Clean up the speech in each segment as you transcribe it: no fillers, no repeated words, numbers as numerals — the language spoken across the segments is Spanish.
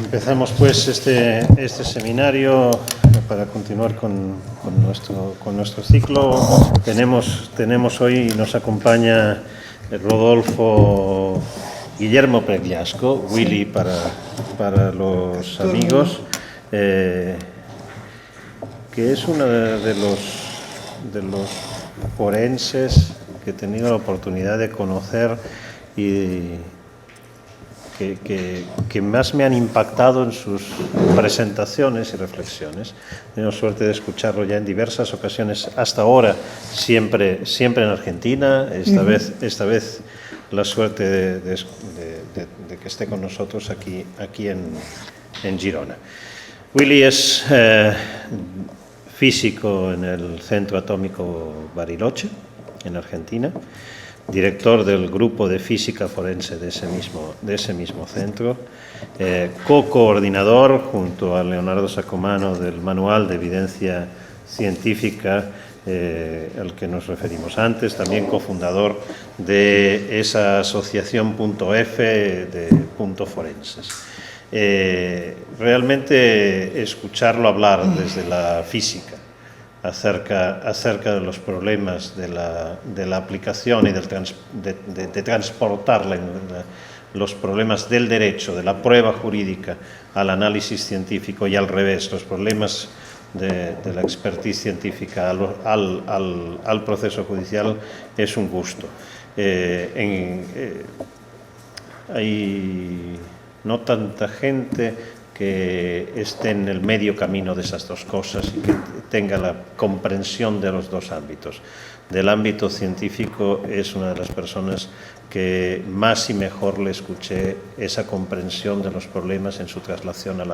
Empezamos pues este seminario para continuar con nuestro ciclo. Tenemos hoy, nos acompaña Rodolfo Guillermo Pregliasco, Willy para los amigos, que es uno de los forenses que he tenido la oportunidad de conocer y que más me han impactado en sus presentaciones y reflexiones. He tenido suerte de escucharlo ya en diversas ocasiones hasta ahora, siempre en Argentina. Esta vez la suerte de que esté con nosotros aquí en Girona. Willy es físico en el Centro Atómico Bariloche, en Argentina, director del grupo de física forense de ese mismo centro, co-coordinador junto a Leonardo Sacomano del Manual de Evidencia Científica al que nos referimos antes, también cofundador de esa asociación .f de .forenses. Realmente escucharlo hablar desde la física acerca de los problemas de la aplicación y de transportar los problemas del derecho, de la prueba jurídica al análisis científico y al revés, los problemas de la expertise científica al proceso judicial, es un gusto. Hay no tanta gente que esté en el medio camino de esas dos cosas y que tenga la comprensión de los dos ámbitos. Del ámbito científico es una de las personas que más y mejor le escuché esa comprensión de los problemas en su traslación al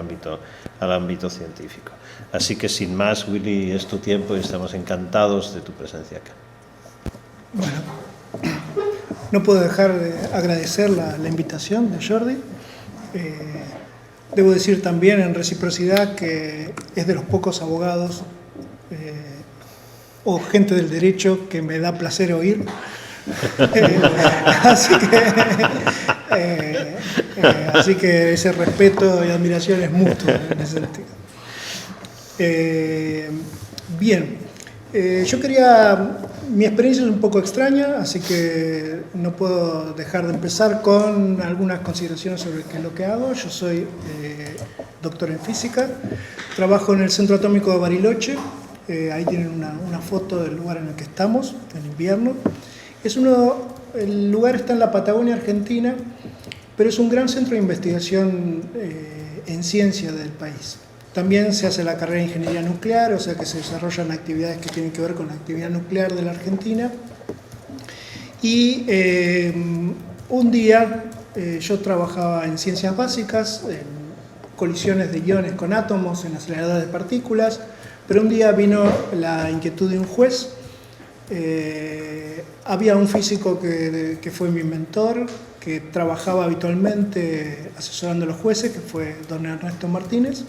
ámbito científico. Así que sin más, Willy, es tu tiempo y estamos encantados de tu presencia acá. Bueno, no puedo dejar de agradecer la invitación de Jordi. Debo decir también en reciprocidad que es de los pocos abogados o gente del derecho que me da placer oír. Así que ese respeto y admiración es mutuo en ese sentido. Mi experiencia es un poco extraña, así que no puedo dejar de empezar con algunas consideraciones sobre qué es lo que hago. Yo soy doctor en física, trabajo en el Centro Atómico de Bariloche. Ahí tienen una foto del lugar en el que estamos, en invierno. El lugar está en la Patagonia Argentina, pero es un gran centro de investigación en ciencia del país. También se hace la carrera de ingeniería nuclear, o sea que se desarrollan actividades que tienen que ver con la actividad nuclear de la Argentina. Y un día yo trabajaba en ciencias básicas, en colisiones de iones con átomos, en aceleradores de partículas, pero un día vino la inquietud de un juez. Había un físico que fue mi mentor, que trabajaba habitualmente asesorando a los jueces, que fue don Ernesto Martínez.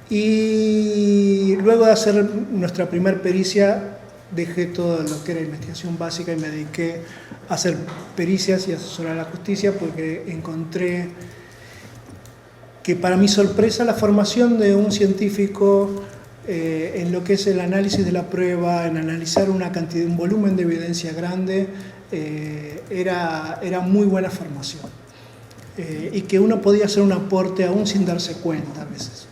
Y luego de hacer nuestra primer pericia, dejé todo lo que era investigación básica y me dediqué a hacer pericias y asesorar a la justicia, porque encontré que, para mi sorpresa, la formación de un científico en lo que es el análisis de la prueba, en analizar un volumen de evidencia grande, era muy buena formación. Y que uno podía hacer un aporte aún sin darse cuenta a veces.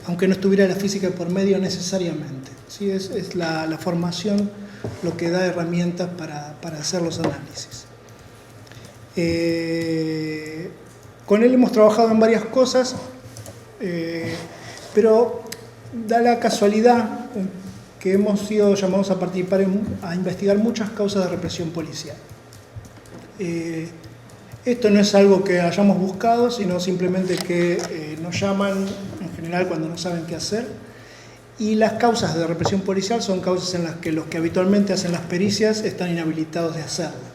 Aunque no estuviera la física por medio necesariamente. ¿Sí? Es la formación lo que da herramientas para hacer los análisis. Con él hemos trabajado en varias cosas, pero da la casualidad que hemos sido llamados a participar a investigar muchas causas de represión policial. Esto no es algo que hayamos buscado, sino simplemente que nos llaman en general cuando no saben qué hacer. Y las causas de represión policial son causas en las que los que habitualmente hacen las pericias están inhabilitados de hacerlo.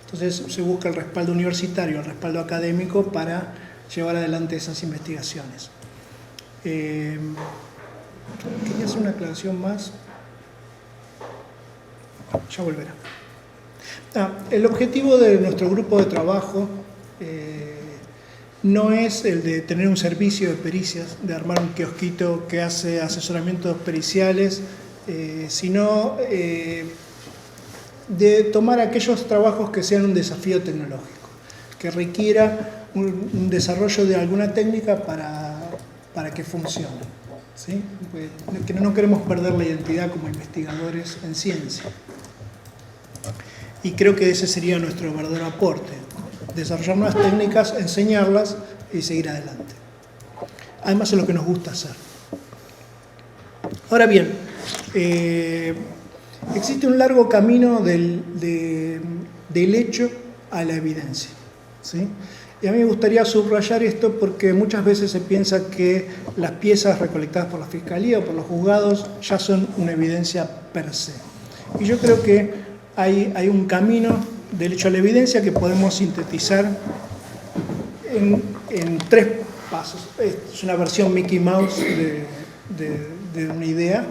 Entonces se busca el respaldo universitario, el respaldo académico para llevar adelante esas investigaciones. Quería hacer una aclaración más. Ya volverá. El objetivo de nuestro grupo de trabajo no es el de tener un servicio de pericias, de armar un kiosquito que hace asesoramientos periciales, sino de tomar aquellos trabajos que sean un desafío tecnológico, que requiera un desarrollo de alguna técnica para que funcione, ¿sí? Que no queremos perder la identidad como investigadores en ciencia. Y creo que ese sería nuestro verdadero aporte: desarrollar nuevas técnicas, enseñarlas y seguir adelante. Además, es lo que nos gusta hacer. Ahora bien, existe un largo camino del hecho a la evidencia, ¿sí? Y a mí me gustaría subrayar esto porque muchas veces se piensa que las piezas recolectadas por la Fiscalía o por los juzgados ya son una evidencia per se. Y yo creo que hay un camino del hecho a la evidencia que podemos sintetizar en 3 pasos. Es una versión Mickey Mouse de una idea,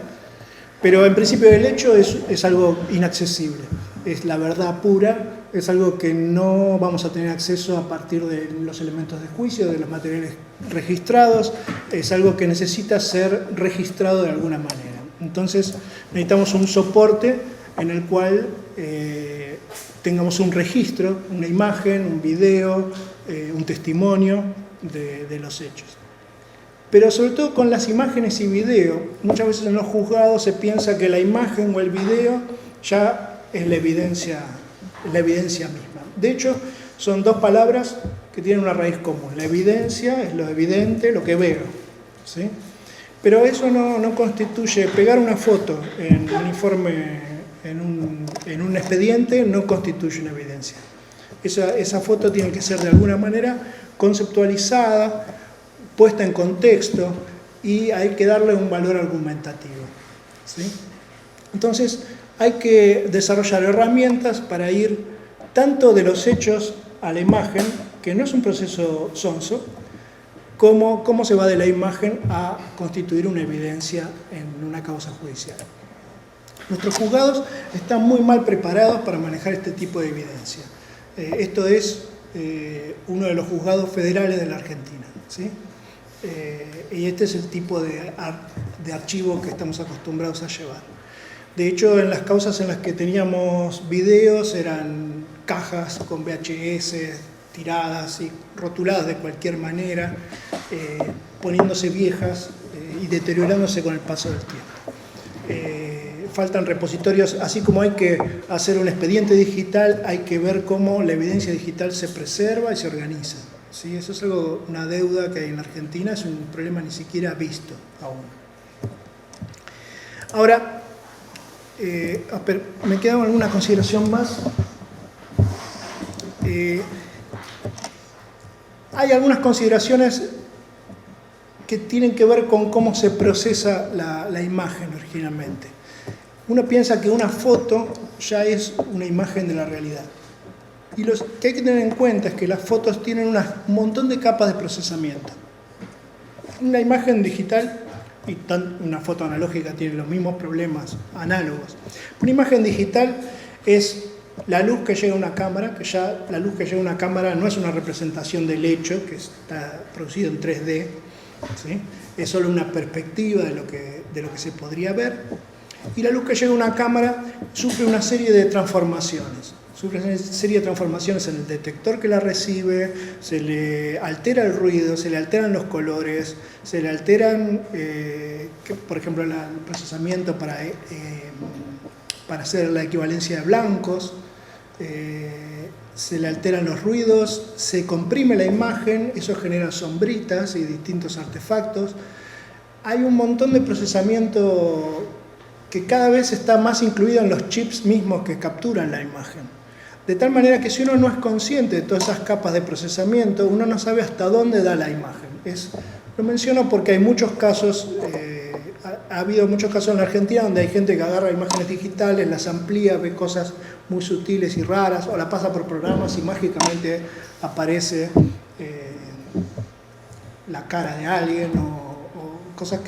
pero en principio el hecho es algo inaccesible, es la verdad pura, es algo que no vamos a tener acceso a partir de los elementos de juicio, de los materiales registrados, es algo que necesita ser registrado de alguna manera. Entonces necesitamos un soporte en el cual tengamos un registro, una imagen, un video, un testimonio de los hechos. Pero sobre todo con las imágenes y video, muchas veces en los juzgados se piensa que la imagen o el video ya es la evidencia misma. De hecho, son 2 palabras que tienen una raíz común. La evidencia es lo evidente, lo que veo, ¿sí? Pero eso no constituye, pegar una foto en un informe, en un expediente, no constituye una evidencia. Esa foto tiene que ser de alguna manera conceptualizada, puesta en contexto, y hay que darle un valor argumentativo, ¿sí? Entonces hay que desarrollar herramientas para ir tanto de los hechos a la imagen, que no es un proceso sonso, como cómo se va de la imagen a constituir una evidencia en una causa judicial. Nuestros juzgados están muy mal preparados para manejar este tipo de evidencia. Esto es uno de los juzgados federales de la Argentina, ¿sí? Y este es el tipo de archivo que estamos acostumbrados a llevar. De hecho, en las causas en las que teníamos videos eran cajas con VHS tiradas y rotuladas de cualquier manera, poniéndose viejas y deteriorándose con el paso del tiempo. Faltan repositorios, así como hay que hacer un expediente digital, hay que ver cómo la evidencia digital se preserva y se organiza, ¿sí? Eso es una deuda que hay en la Argentina, es un problema ni siquiera visto aún. Ahora, me queda alguna consideración más. Hay algunas consideraciones que tienen que ver con cómo se procesa la imagen originalmente. Uno piensa que una foto ya es una imagen de la realidad. Y lo que hay que tener en cuenta es que las fotos tienen un montón de capas de procesamiento. Una imagen digital y una foto analógica tiene los mismos problemas análogos. Una imagen digital es la luz que llega a una cámara, que ya la luz que llega a una cámara no es una representación del hecho, que está producido en 3D, ¿sí? Es solo una perspectiva de lo que se podría ver. Y la luz que llega a una cámara sufre una serie de transformaciones. Sufre una serie de transformaciones en el detector que la recibe, se le altera el ruido, se le alteran los colores, se le alteran, por ejemplo, el procesamiento para hacer la equivalencia de blancos, se le alteran los ruidos, se comprime la imagen, eso genera sombritas y distintos artefactos. Hay un montón de procesamiento que cada vez está más incluido en los chips mismos que capturan la imagen. De tal manera que si uno no es consciente de todas esas capas de procesamiento, uno no sabe hasta dónde da la imagen. Lo menciono porque hay muchos casos, ha habido muchos casos en la Argentina donde hay gente que agarra imágenes digitales, las amplía, ve cosas muy sutiles y raras, o la pasa por programas y mágicamente aparece la cara de alguien o cosas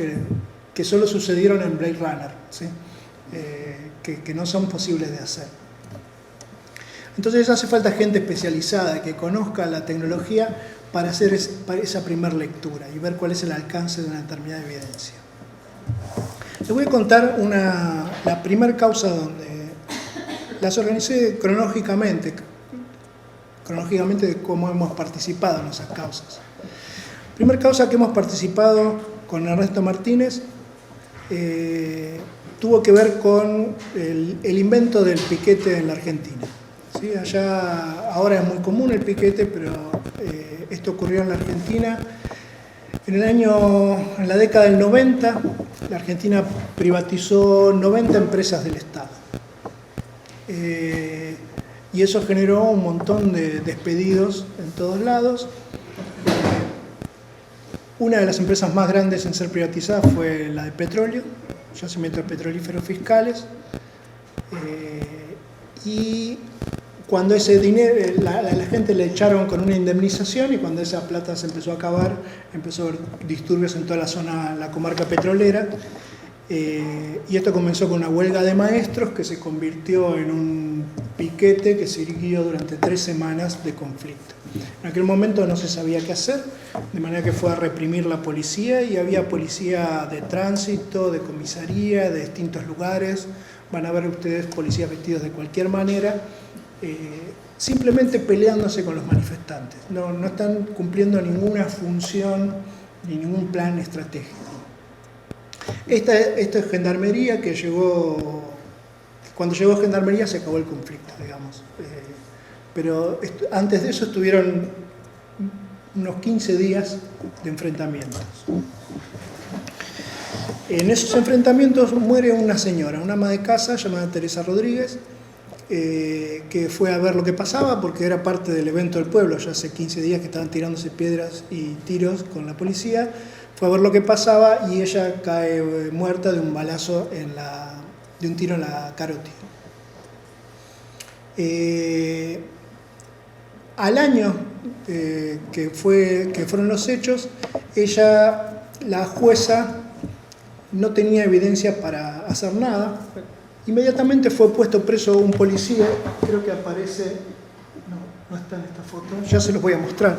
que solo sucedieron en Blade Runner, ¿sí? Que no son posibles de hacer. Entonces hace falta gente especializada que conozca la tecnología para hacer esa primera lectura y ver cuál es el alcance de una determinada evidencia. Les voy a contar la primera causa donde las organicé cronológicamente de cómo hemos participado en esas causas. La primera causa que hemos participado con Ernesto Martínez tuvo que ver con el invento del piquete en la Argentina. ¿Sí? Allá ahora es muy común el piquete, pero esto ocurrió en la Argentina. En la década del 90, la Argentina privatizó 90 empresas del Estado. Y eso generó un montón de despedidos en todos lados. Una de las empresas más grandes en ser privatizada fue la de petróleo, Yacimientos Petrolíferos Fiscales. Y cuando ese dinero, la gente le echaron con una indemnización, y cuando esa plata se empezó a acabar, empezó a haber disturbios en toda la zona, la comarca petrolera. Y esto comenzó con una huelga de maestros que se convirtió en un piquete que siguió durante 3 semanas de conflicto. En aquel momento no se sabía qué hacer, de manera que fue a reprimir la policía, y había policía de tránsito, de comisaría, de distintos lugares. Van a ver ustedes policías vestidos de cualquier manera, simplemente peleándose con los manifestantes. No están cumpliendo ninguna función ni ningún plan estratégico. Esta es Gendarmería, que cuando llegó Gendarmería se acabó el conflicto, digamos. Pero antes de eso estuvieron unos 15 días de enfrentamientos. En esos enfrentamientos muere una señora, una ama de casa llamada Teresa Rodríguez, que fue a ver lo que pasaba porque era parte del evento del pueblo. Ya hace 15 días que estaban tirándose piedras y tiros con la policía. Fue a ver lo que pasaba y ella cae muerta de un balazo, de un tiro en la carótida. Al año que fueron los hechos, la jueza, no tenía evidencia para hacer nada. Inmediatamente fue puesto preso un policía, creo que aparece, no está en esta foto, ya se los voy a mostrar.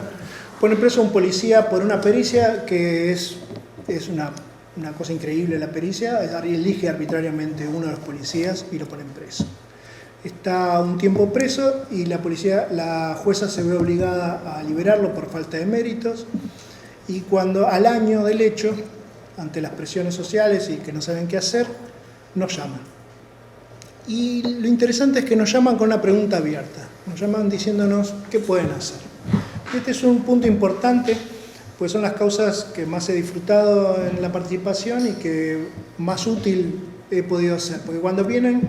Pone preso a un policía por una pericia que es una cosa increíble. La pericia elige arbitrariamente uno de los policías y lo ponen preso. Está un tiempo preso y la jueza se ve obligada a liberarlo por falta de méritos, y cuando al año del hecho, ante las presiones sociales y que no saben qué hacer, nos llaman. Y lo interesante es que nos llaman con una pregunta abierta, nos llaman diciéndonos qué pueden hacer. Este es un punto importante, pues son las causas que más he disfrutado en la participación y que más útil he podido hacer, porque cuando vienen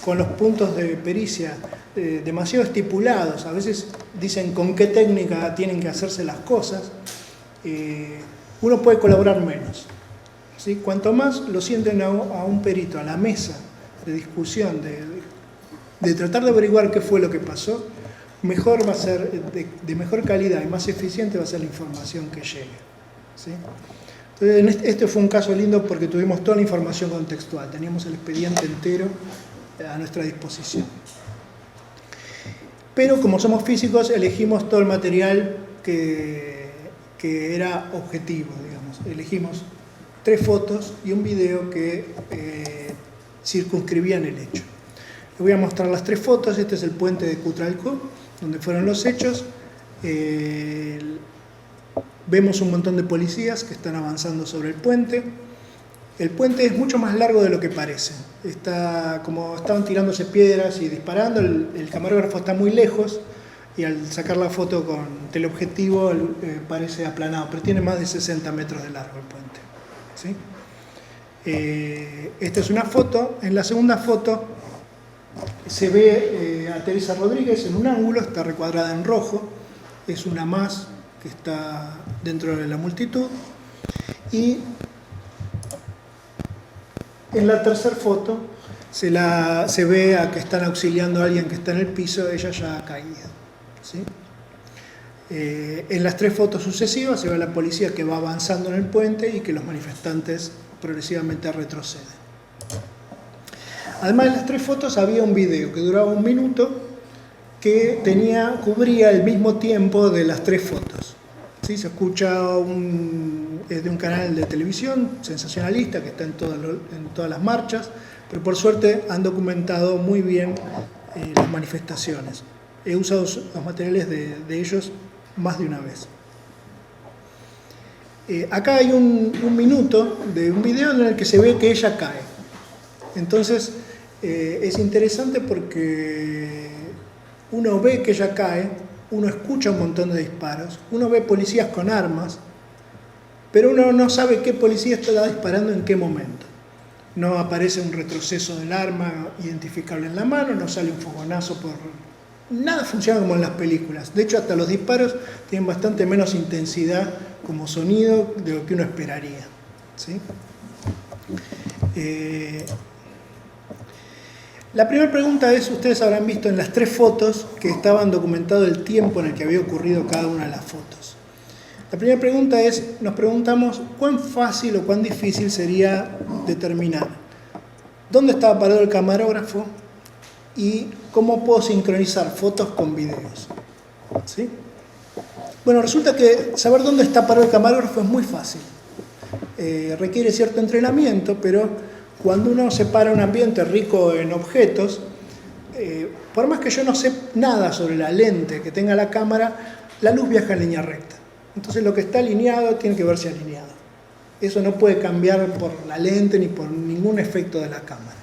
con los puntos de pericia demasiado estipulados, a veces dicen con qué técnica tienen que hacerse las cosas, uno puede colaborar menos. ¿Sí? Cuanto más lo sienten a un perito a la mesa de discusión, de tratar de averiguar qué fue lo que pasó, mejor va a ser, de mejor calidad y más eficiente va a ser la información que llegue. ¿Sí? Entonces, este fue un caso lindo porque tuvimos toda la información contextual, teníamos el expediente entero a nuestra disposición. Pero como somos físicos, elegimos todo el material que era objetivo, digamos. Elegimos 3 fotos y un video que circunscribían el hecho. Les voy a mostrar las 3 fotos. Este es el puente de Cutralcó, donde fueron los hechos. Vemos un montón de policías que están avanzando sobre el puente. El puente es mucho más largo de lo que parece. Como estaban tirándose piedras y disparando, el camarógrafo está muy lejos y al sacar la foto con teleobjetivo parece aplanado, pero tiene más de 60 metros de largo el puente. ¿Sí? Esta es una foto. En la segunda foto se ve a Teresa Rodríguez en un ángulo, está recuadrada en rojo, es una más que está dentro de la multitud. Y en la tercera foto se ve a que están auxiliando a alguien que está en el piso, ella ya ha caído. ¿Sí? En las 3 fotos sucesivas se ve a la policía que va avanzando en el puente y que los manifestantes progresivamente retroceden. Además, en las 3 fotos había un video que duraba 1 minuto, que cubría el mismo tiempo de las 3 fotos. ¿Sí? Se escucha es de un canal de televisión sensacionalista que está en todas las marchas, pero por suerte han documentado muy bien las manifestaciones. He usado los materiales de ellos más de una vez. Acá hay un minuto de un video en el que se ve que ella cae. Entonces es interesante porque uno ve que ella cae, uno escucha un montón de disparos, uno ve policías con armas, pero uno no sabe qué policía está disparando en qué momento. No aparece un retroceso del arma identificable en la mano, no sale un fogonazo por... Nada funciona como en las películas. De hecho, hasta los disparos tienen bastante menos intensidad como sonido de lo que uno esperaría. ¿Sí? La primera pregunta es, ustedes habrán visto en las 3 fotos que estaban documentado el tiempo en el que había ocurrido cada una de las fotos. La primera pregunta es, nos preguntamos cuán fácil o cuán difícil sería determinar dónde estaba parado el camarógrafo y cómo puedo sincronizar fotos con videos. ¿Sí? Bueno, resulta que saber dónde está parado el camarógrafo es muy fácil. Requiere cierto entrenamiento, pero cuando uno separa un ambiente rico en objetos, por más que yo no sé nada sobre la lente que tenga la cámara, la luz viaja en línea recta. Entonces lo que está alineado tiene que verse alineado. Eso no puede cambiar por la lente ni por ningún efecto de la cámara.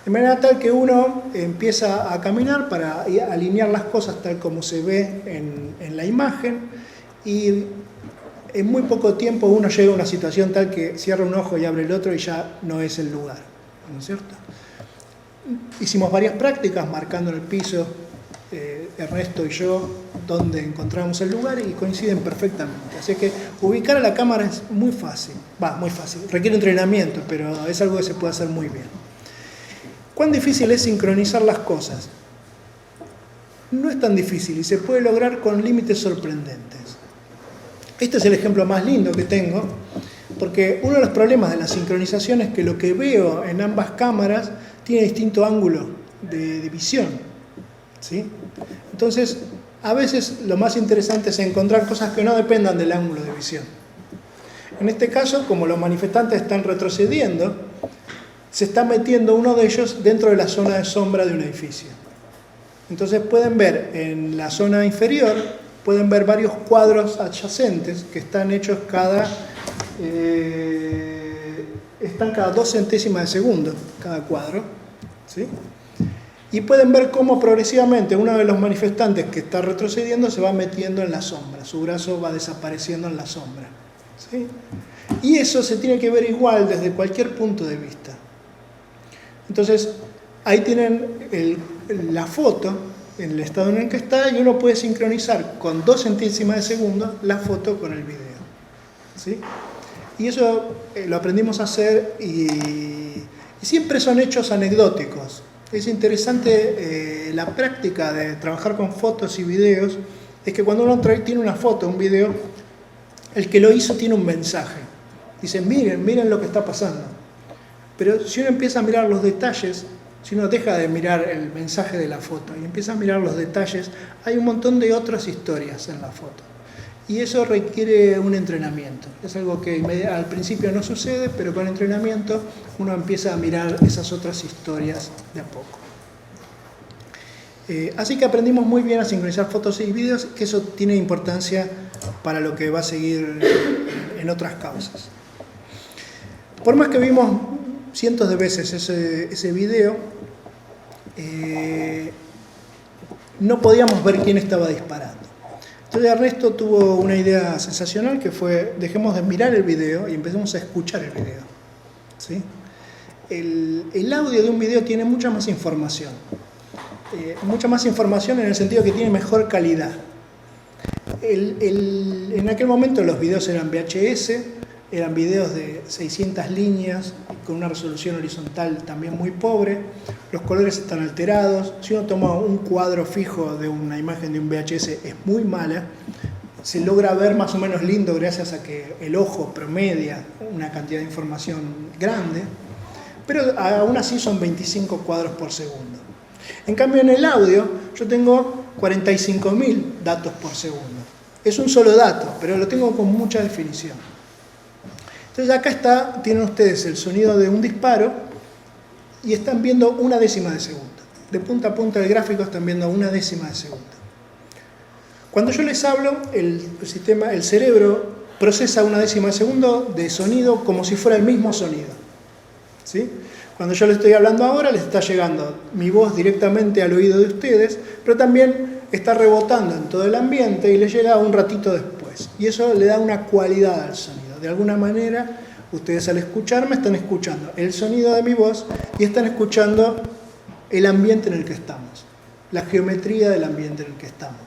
De manera tal que uno empieza a caminar para alinear las cosas tal como se ve en la imagen, y en muy poco tiempo uno llega a una situación tal que cierra un ojo y abre el otro y ya no es el lugar, ¿no es cierto? Hicimos varias prácticas marcando en el piso, Ernesto y yo, donde encontramos el lugar, y coinciden perfectamente. Así que ubicar a la cámara es muy fácil, muy fácil, requiere entrenamiento, pero es algo que se puede hacer muy bien. ¿Cuán difícil es sincronizar las cosas? No es tan difícil y se puede lograr con límites sorprendentes. Este es el ejemplo más lindo que tengo, porque uno de los problemas de la sincronización es que lo que veo en ambas cámaras tiene distinto ángulo de visión. ¿Sí? Entonces, a veces lo más interesante es encontrar cosas que no dependan del ángulo de visión. En este caso, como los manifestantes están retrocediendo, se está metiendo uno de ellos dentro de la zona de sombra de un edificio. Entonces pueden ver en la zona inferior, pueden ver varios cuadros adyacentes que están hechos están cada 2 centésimas de segundo cada cuadro. ¿Sí? Y pueden ver cómo progresivamente uno de los manifestantes que está retrocediendo se va metiendo en la sombra, su brazo va desapareciendo en la sombra. ¿Sí? Y eso se tiene que ver igual desde cualquier punto de vista. Entonces, ahí tienen la foto en el estado en el que está, y uno puede sincronizar con 2 centésimas de segundo la foto con el video. ¿Sí? Y eso lo aprendimos a hacer y siempre son hechos anecdóticos. Es interesante la práctica de trabajar con fotos y videos, es que cuando uno tiene una foto, un video, el que lo hizo tiene un mensaje. Dice, miren lo que está pasando. Pero si uno empieza a mirar los detalles, si uno deja de mirar el mensaje de la foto y empieza a mirar los detalles, hay un montón de otras historias en la foto. Y eso requiere un entrenamiento. Es algo que al principio no sucede, pero con entrenamiento uno empieza a mirar esas otras historias de a poco. Así que aprendimos muy bien a sincronizar fotos y videos, que eso tiene importancia para lo que va a seguir en otras causas. Por más que vimos cientos de veces ese video, no podíamos ver quién estaba disparando. Entonces Ernesto tuvo una idea sensacional que fue, dejemos de mirar el video y empecemos a escuchar el video. ¿Sí? El audio de un video tiene mucha más información. Mucha más información en el sentido que tiene mejor calidad. En aquel momento los videos eran VHS, eran videos de 600 líneas con una resolución horizontal también muy pobre, los colores están alterados, si uno toma un cuadro fijo de una imagen de un VHS es muy mala, se logra ver más o menos lindo gracias a que el ojo promedia una cantidad de información grande, pero aún así son 25 cuadros por segundo. En cambio en el audio yo tengo 45.000 datos por segundo. Es un solo dato, pero lo tengo con mucha definición. Entonces acá tienen ustedes el sonido de un disparo y están viendo 1/10 de segundo. De punta a punta del gráfico están viendo 1/10 de segundo. Cuando yo les hablo, el cerebro procesa 1/10 de segundo de sonido como si fuera el mismo sonido. ¿Sí? Cuando yo les estoy hablando ahora, les está llegando mi voz directamente al oído de ustedes, pero también está rebotando en todo el ambiente y les llega un ratito después. Y eso le da una cualidad al sonido. De alguna manera, ustedes al escucharme están escuchando el sonido de mi voz y están escuchando el ambiente en el que estamos, la geometría del ambiente en el que estamos.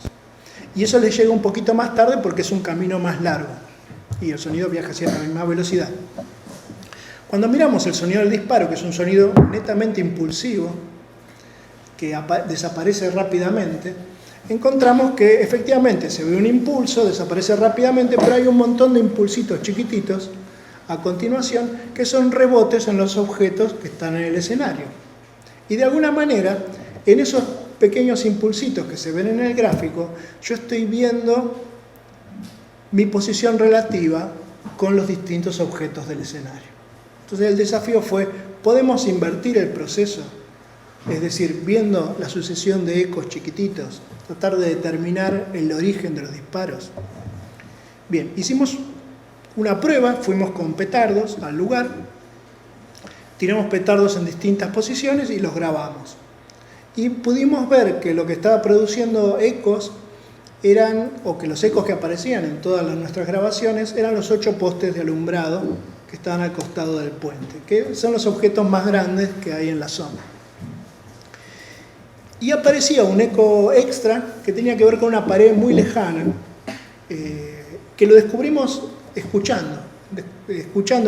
Y eso les llega un poquito más tarde porque es un camino más largo y el sonido viaja hacia la misma velocidad. Cuando miramos el sonido del disparo, que es un sonido netamente impulsivo, que desaparece rápidamente, encontramos que efectivamente se ve un impulso, desaparece rápidamente, pero hay un montón de impulsitos chiquititos a continuación que son rebotes en los objetos que están en el escenario. Y de alguna manera, en esos pequeños impulsitos que se ven en el gráfico, yo estoy viendo mi posición relativa con los distintos objetos del escenario. Entonces el desafío fue, ¿podemos invertir el proceso? Es decir, viendo la sucesión de ecos chiquititos, tratar de determinar el origen de los disparos. Bien, hicimos una prueba, fuimos con petardos al lugar, tiramos petardos en distintas posiciones y los grabamos. Y pudimos ver que lo que estaba produciendo ecos o que los ecos que aparecían en todas nuestras grabaciones eran los 8 postes de alumbrado que estaban al costado del puente, que son los objetos más grandes que hay en la zona. Y aparecía un eco extra que tenía que ver con una pared muy lejana, que lo descubrimos escuchando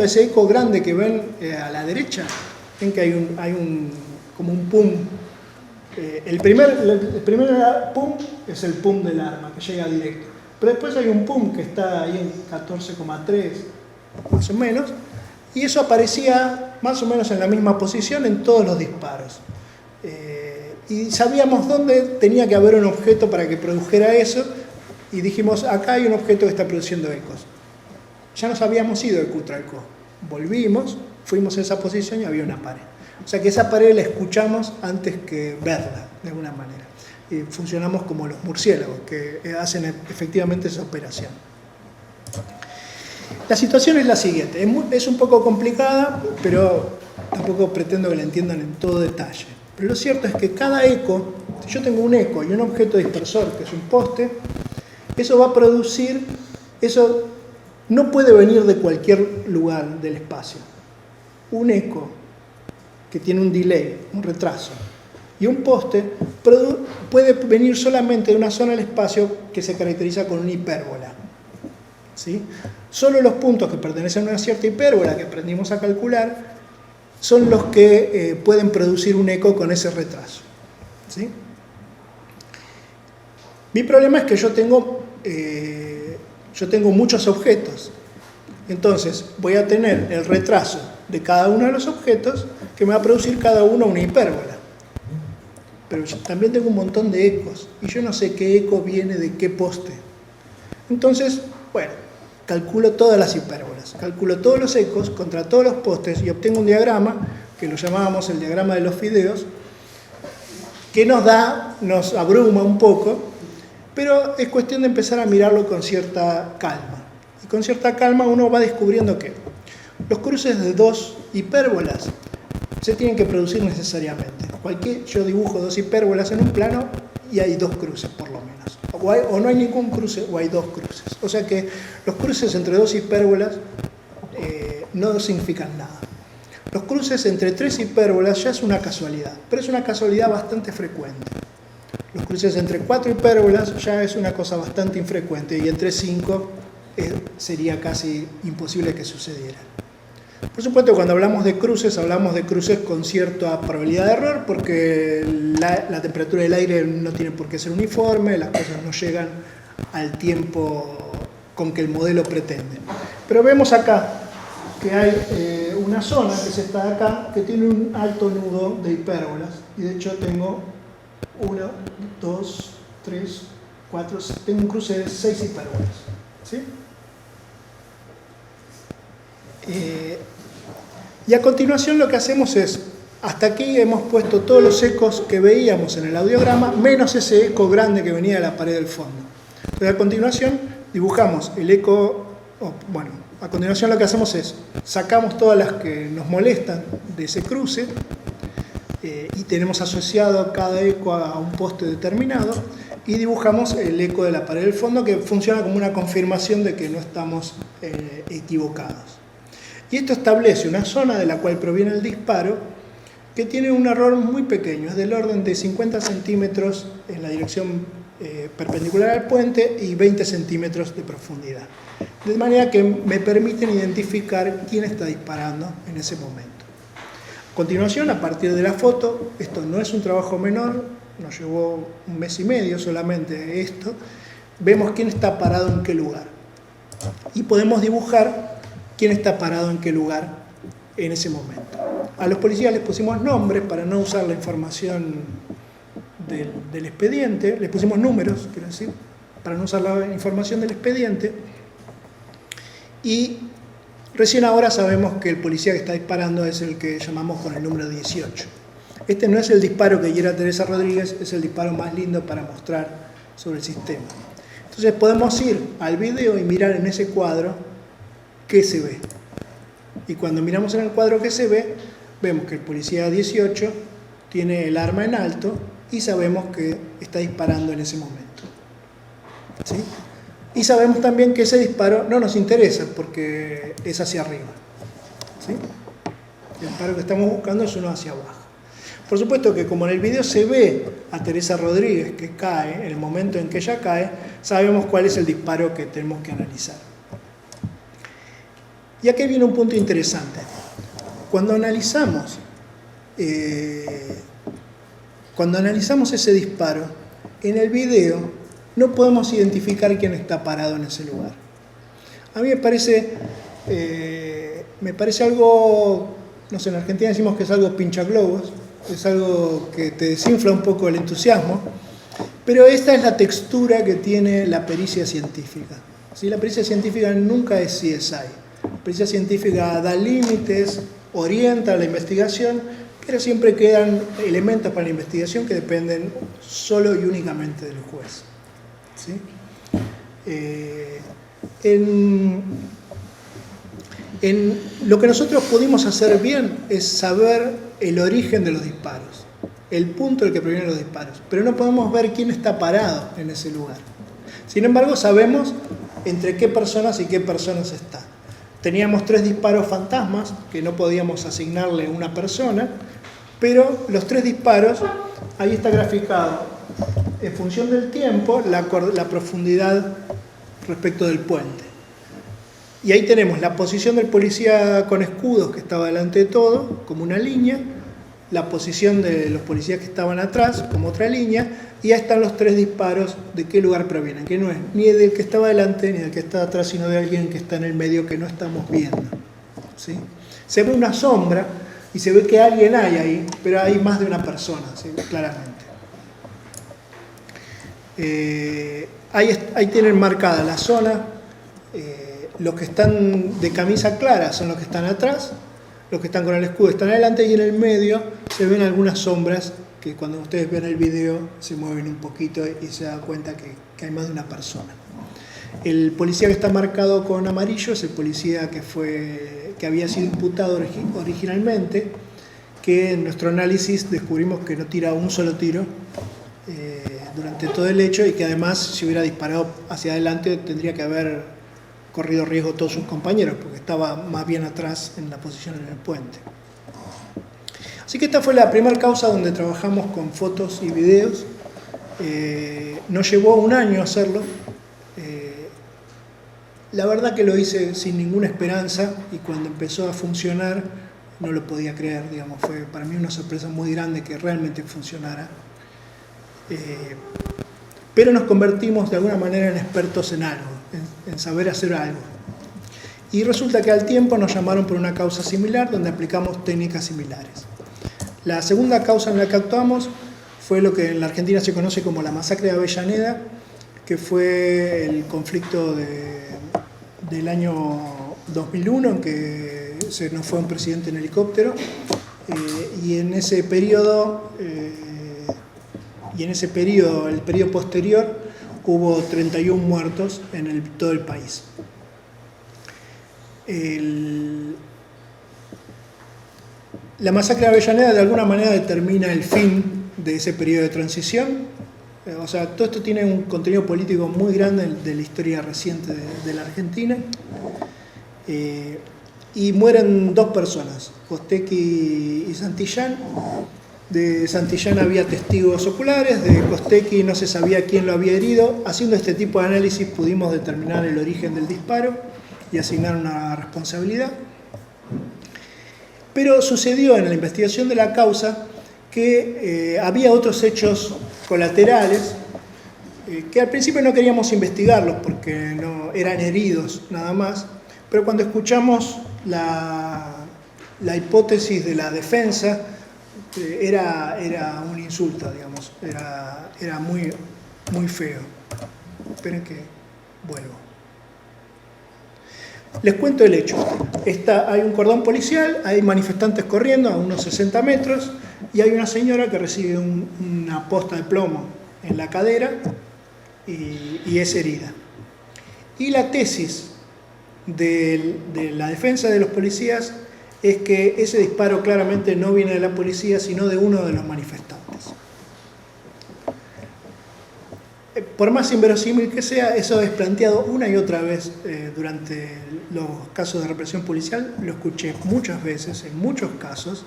ese eco grande que ven a la derecha. Ven que hay como un pum. El primer pum es el pum del arma, que llega directo. Pero después hay un pum que está ahí en 14,3, más o menos, y eso aparecía más o menos en la misma posición en todos los disparos. Y sabíamos dónde tenía que haber un objeto para que produjera eso, y dijimos, acá hay un objeto que está produciendo ecos. Ya nos habíamos ido de Cutralcó. Volvimos, fuimos a esa posición y había una pared. O sea que esa pared la escuchamos antes que verla, de alguna manera. Y funcionamos como los murciélagos, que hacen efectivamente esa operación. La situación es la siguiente. Es un poco complicada, pero tampoco pretendo que la entiendan en todo detalle. Pero lo cierto es que cada eco, si yo tengo un eco y un objeto dispersor, que es un poste, eso va a producir, eso no puede venir de cualquier lugar del espacio. Un eco que tiene un delay, un retraso, y un poste puede venir solamente de una zona del espacio que se caracteriza con una hipérbola. ¿Sí? Solo los puntos que pertenecen a una cierta hipérbola que aprendimos a calcular son los que pueden producir un eco con ese retraso. ¿Sí? Mi problema es que yo tengo muchos objetos. Entonces voy a tener el retraso de cada uno de los objetos que me va a producir cada uno una hipérbola. Pero yo también tengo un montón de ecos y yo no sé qué eco viene de qué poste. Entonces, bueno, calculo todas las hipérbolas, calculo todos los ecos contra todos los postes y obtengo un diagrama que lo llamábamos el diagrama de los fideos, que nos abruma un poco, pero es cuestión de empezar a mirarlo con cierta calma. Y con cierta calma uno va descubriendo que los cruces de dos hipérbolas se tienen que producir necesariamente. Yo dibujo dos hipérbolas en un plano y hay dos cruces por lo menos. O no hay ningún cruce o hay dos cruces. O sea que los cruces entre dos hipérbolas no significan nada. Los cruces entre tres hipérbolas ya es una casualidad, pero es una casualidad bastante frecuente. Los cruces entre cuatro hipérbolas ya es una cosa bastante infrecuente y entre 5 sería casi imposible que sucediera. Por supuesto, cuando hablamos de cruces con cierta probabilidad de error porque la temperatura del aire no tiene por qué ser uniforme, las cosas no llegan al tiempo con que el modelo pretende. Pero vemos acá que hay una zona, que es esta de acá, que tiene un alto nudo de hipérbolas y de hecho tengo 1, 2, 3, 4, tengo un cruce de 6 hiperbolas, ¿sí? Y a continuación lo que hacemos es, hasta aquí hemos puesto todos los ecos que veíamos en el audiograma, menos ese eco grande que venía de la pared del fondo. Entonces a continuación dibujamos el eco, a continuación lo que hacemos es, sacamos todas las que nos molestan de ese cruce, y tenemos asociado cada eco a un poste determinado, y dibujamos el eco de la pared del fondo, que funciona como una confirmación de que no estamos equivocados. Y esto establece una zona de la cual proviene el disparo que tiene un error muy pequeño, es del orden de 50 centímetros en la dirección perpendicular al puente y 20 centímetros de profundidad. De manera que me permiten identificar quién está disparando en ese momento. A continuación, a partir de la foto, esto no es un trabajo menor, nos llevó 1 mes y medio solamente esto, vemos quién está parado en qué lugar. Y podemos dibujar quién está parado en qué lugar en ese momento. A los policías les pusimos nombres para no usar la información del expediente, les pusimos números, quiero decir, para no usar la información del expediente, y recién ahora sabemos que el policía que está disparando es el que llamamos con el número 18. Este no es el disparo que quiera Teresa Rodríguez, es el disparo más lindo para mostrar sobre el sistema. Entonces podemos ir al video y mirar en ese cuadro qué se ve. Y cuando miramos en el cuadro que se ve, vemos que el policía 18 tiene el arma en alto y sabemos que está disparando en ese momento. ¿Sí? Y sabemos también que ese disparo no nos interesa porque es hacia arriba. ¿Sí? El disparo que estamos buscando es uno hacia abajo. Por supuesto que como en el video se ve a Teresa Rodríguez que cae, en el momento en que ella cae, sabemos cuál es el disparo que tenemos que analizar. Y aquí viene un punto interesante. Cuando analizamos ese disparo, en el video no podemos identificar quién está parado en ese lugar. A mí me parece algo, no sé, en Argentina decimos que es algo pinchaglobos, es algo que te desinfla un poco el entusiasmo, pero esta es la textura que tiene la pericia científica. ¿Sí? La pericia científica nunca es CSI. La pericia científica da límites, orienta la investigación, pero siempre quedan elementos para la investigación que dependen solo y únicamente del juez. ¿Sí? Lo que nosotros pudimos hacer bien es saber el origen de los disparos, el punto del que provienen los disparos, pero no podemos ver quién está parado en ese lugar. Sin embargo, sabemos entre qué personas y qué personas está. Teníamos 3 disparos fantasmas que no podíamos asignarle a una persona, pero los 3 disparos, ahí está graficado en función del tiempo la profundidad respecto del puente. Y ahí tenemos la posición del policía con escudos que estaba delante de todo, como una línea, la posición de los policías que estaban atrás, como otra línea, y ahí están los 3 disparos de qué lugar provienen, que no es ni del que estaba delante ni del que está atrás, sino de alguien que está en el medio que no estamos viendo. ¿Sí? Se ve una sombra y se ve que alguien hay ahí, pero hay más de una persona, ¿sí? Claramente. Ahí tienen marcada la zona. Los que están de camisa clara son los que están atrás, los que están con el escudo están adelante, y en el medio se ven algunas sombras que cuando ustedes ven el video se mueven un poquito y se dan cuenta que hay más de una persona. El policía que está marcado con amarillo es el policía que había sido imputado originalmente, que en nuestro análisis descubrimos que no tira un solo tiro durante todo el hecho, y que además, si hubiera disparado hacia adelante, tendría que haber corrido riesgo todos sus compañeros, porque estaba más bien atrás en la posición en el puente. Así que esta fue la primera causa donde trabajamos con fotos y videos. Nos llevó 1 año hacerlo. La verdad que lo hice sin ninguna esperanza, y cuando empezó a funcionar no lo podía creer, digamos, fue para mí una sorpresa muy grande que realmente funcionara. Pero nos convertimos de alguna manera en expertos en algo, en saber hacer algo. Y resulta que al tiempo nos llamaron por una causa similar, donde aplicamos técnicas similares. La segunda causa en la que actuamos fue lo que en la Argentina se conoce como la masacre de Avellaneda, que fue el conflicto del año 2001, en que se nos fue un presidente en helicóptero, y en ese periodo, el periodo posterior, hubo 31 muertos en todo el país. La masacre de Avellaneda de alguna manera determina el fin de ese periodo de transición. O sea, todo esto tiene un contenido político muy grande de la historia reciente de la Argentina. Y mueren 2 personas, Costecchi y Santillán. De Santillán había testigos oculares, de Costecchi no se sabía quién lo había herido. Haciendo este tipo de análisis pudimos determinar el origen del disparo y asignar una responsabilidad. Pero sucedió en la investigación de la causa que había otros hechos colaterales que al principio no queríamos investigarlos porque no, eran heridos nada más, pero cuando escuchamos la hipótesis de la defensa era un insulto, digamos, era muy, muy feo. Esperen que vuelvo. Les cuento el hecho. Hay un cordón policial, hay manifestantes corriendo a unos 60 metros y hay una señora que recibe una posta de plomo en la cadera y es herida. Y la tesis de la defensa de los policías es que ese disparo claramente no viene de la policía, sino de uno de los manifestantes. Por más inverosímil que sea, eso es planteado una y otra vez durante los casos de represión policial. Lo escuché muchas veces, en muchos casos,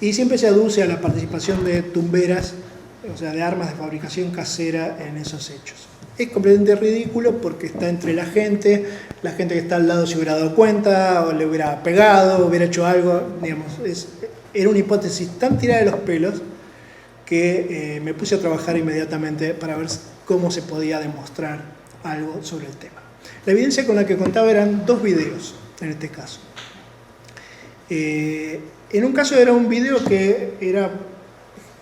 y siempre se aduce a la participación de tumberas, o sea, de armas de fabricación casera en esos hechos. Es completamente ridículo porque está entre la gente que está al lado se hubiera dado cuenta, o le hubiera pegado, o hubiera hecho algo, digamos, era una hipótesis tan tirada de los pelos que me puse a trabajar inmediatamente para ver cómo se podía demostrar algo sobre el tema. La evidencia con la que contaba eran 2 videos, en este caso. En un caso era un video que era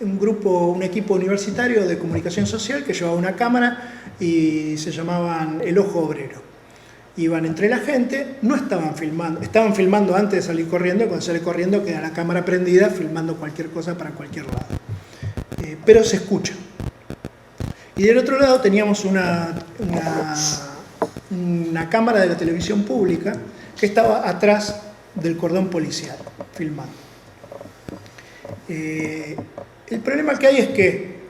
un equipo universitario de comunicación social que llevaba una cámara y se llamaban El Ojo Obrero. Iban entre la gente, no estaban filmando antes de salir corriendo, y cuando sale corriendo queda la cámara prendida filmando cualquier cosa para cualquier lado. Pero se escucha. Y del otro lado teníamos una cámara de la televisión pública que estaba atrás del cordón policial, filmando. El problema que hay es que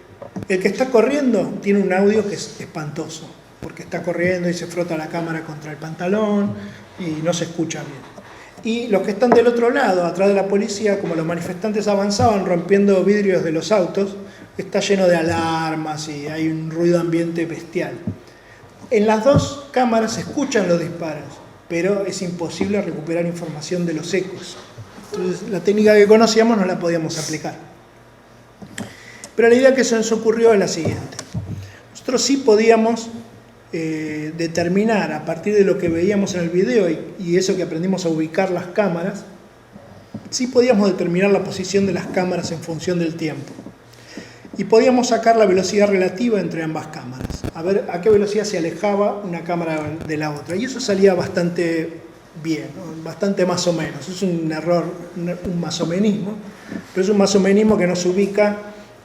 el que está corriendo tiene un audio que es espantoso, porque está corriendo y se frota la cámara contra el pantalón y no se escucha bien. Y los que están del otro lado, atrás de la policía, como los manifestantes avanzaban rompiendo vidrios de los autos, está lleno de alarmas y hay un ruido ambiente bestial. En las 2 cámaras se escuchan los disparos, pero es imposible recuperar información de los ecos. Entonces, la técnica que conocíamos no la podíamos aplicar. Pero la idea que se nos ocurrió es la siguiente. Nosotros sí podíamos determinar, a partir de lo que veíamos en el video y eso que aprendimos a ubicar las cámaras, sí podíamos determinar la posición de las cámaras en función del tiempo. Y podíamos sacar la velocidad relativa entre ambas cámaras, a ver a qué velocidad se alejaba una cámara de la otra. Y eso salía bastante bien, ¿no? Bastante más o menos. Es un error, un masomenismo, pero es un masomenismo que nos ubica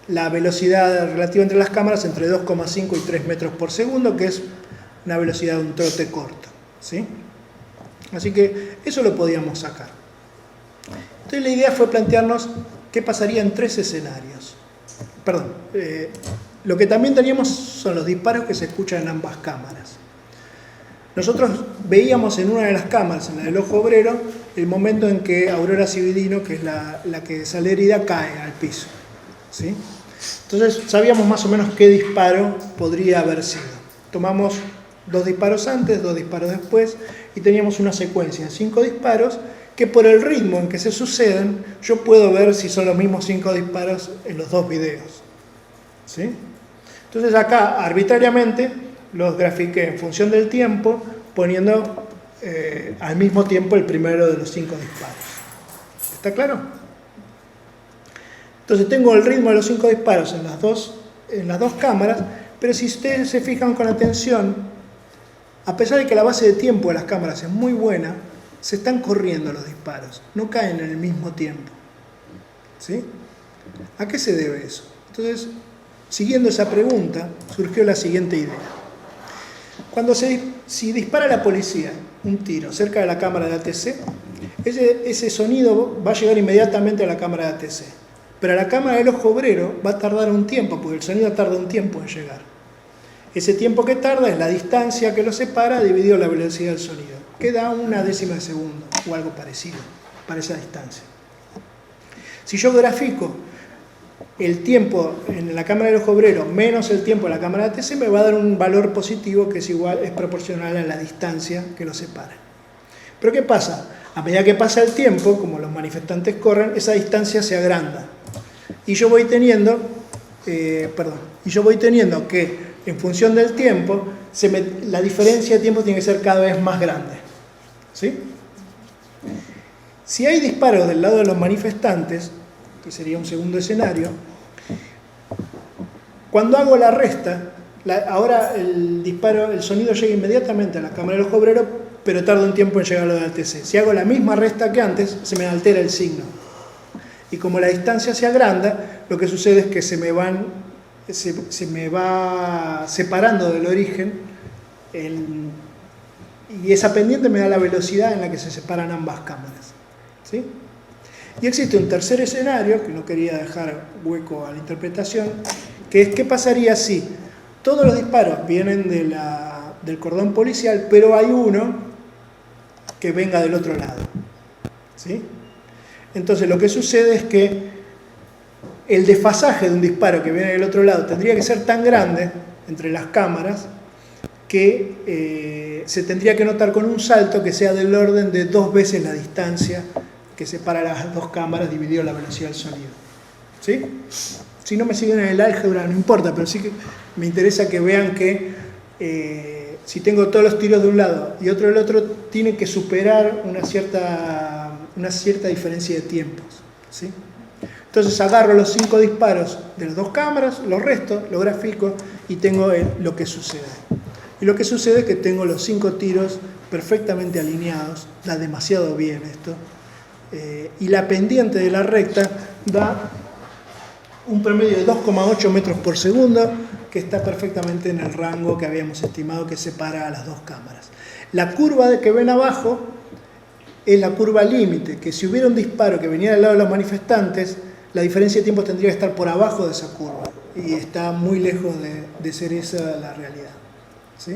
la velocidad relativa entre las cámaras entre 2,5 y 3 metros por segundo, que es una velocidad de un trote corto, ¿sí? Así que eso lo podíamos sacar. Entonces la idea fue plantearnos qué pasaría en 3 escenarios. Perdón, lo que también teníamos son los disparos que se escuchan en ambas cámaras. Nosotros veíamos en una de las cámaras, en la del Ojo Obrero, el momento en que Aurora Cividino, que es la que sale herida, cae al piso, ¿sí? Entonces sabíamos más o menos qué disparo podría haber sido. Tomamos 2 disparos antes, 2 disparos después, y teníamos una secuencia de 5 disparos que por el ritmo en que se suceden, yo puedo ver si son los mismos 5 disparos en los 2 videos, ¿sí? Entonces acá, arbitrariamente, los grafiqué en función del tiempo, poniendo al mismo tiempo el primero de los 5 disparos. ¿Está claro? Entonces tengo el ritmo de los 5 disparos en las dos cámaras, pero si ustedes se fijan con atención, a pesar de que la base de tiempo de las cámaras es muy buena, se están corriendo los disparos, no caen en el mismo tiempo. ¿Sí? ¿A qué se debe eso? Entonces, siguiendo esa pregunta, surgió la siguiente idea. Si dispara la policía un tiro cerca de la cámara de ATC, ese sonido va a llegar inmediatamente a la cámara de ATC. Pero a la cámara del ojo obrero va a tardar un tiempo, porque el sonido tarda un tiempo en llegar. Ese tiempo que tarda es la distancia que lo separa dividido la velocidad del sonido, que da 1/10 de segundo, o algo parecido, para esa distancia. Si yo grafico el tiempo en la cámara del ojo obrero menos el tiempo en la cámara de ATC, me va a dar un valor positivo que es proporcional a la distancia que lo separa. Pero ¿qué pasa? A medida que pasa el tiempo, como los manifestantes corren, esa distancia se agranda. Y yo voy teniendo que, en función del tiempo, la diferencia de tiempo tiene que ser cada vez más grande. ¿Sí? Si hay disparos del lado de los manifestantes, que sería un segundo escenario, cuando hago la resta, ahora el sonido llega inmediatamente a la cámara del ojo obrero, pero tarda un tiempo en llegar a lo del ATC. Si hago la misma resta que antes, se me altera el signo. Y como la distancia se agranda, lo que sucede es que se me va separando del origen, y esa pendiente me da la velocidad en la que se separan ambas cámaras. ¿Sí? Y existe un tercer escenario, que no quería dejar hueco a la interpretación, que es qué pasaría si todos los disparos vienen del cordón policial, pero hay uno que venga del otro lado. ¿Sí? Entonces lo que sucede es que el desfasaje de un disparo que viene del otro lado tendría que ser tan grande entre las cámaras que se tendría que notar con un salto que sea del orden de 2 veces la distancia que separa las dos cámaras dividido la velocidad del sonido. ¿Sí? Si no me siguen en el álgebra no importa, pero sí que me interesa que vean que si tengo todos los tiros de un lado y otro del otro, tiene que superar una cierta diferencia de tiempos. ¿Sí? Entonces agarro los 5 disparos de las dos cámaras, los resto, lo grafico y tengo lo que sucede. Y lo que sucede es que tengo los 5 tiros perfectamente alineados, da demasiado bien esto, y la pendiente de la recta da un promedio de 2,8 metros por segundo, que está perfectamente en el rango que habíamos estimado que separa a las dos cámaras. La curva que ven abajo es la curva límite, que si hubiera un disparo que venía del lado de los manifestantes, la diferencia de tiempo tendría que estar por abajo de esa curva, y está muy lejos de ser esa la realidad. ¿Sí?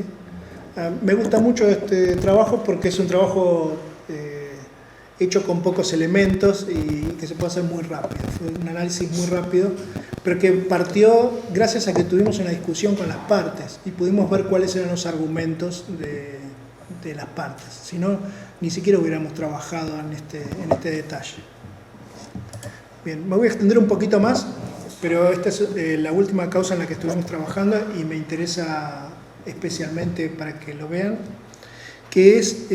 Me gusta mucho este trabajo porque es un trabajo hecho con pocos elementos y que se puede hacer muy rápido. Fue un análisis muy rápido, pero que partió gracias a que tuvimos una discusión con las partes y pudimos ver cuáles eran los argumentos de las partes. Si no, ni siquiera hubiéramos trabajado en este detalle. Bien, me voy a extender un poquito más, pero esta es la última causa en la que estuvimos trabajando y me interesa especialmente para que lo vean, que es,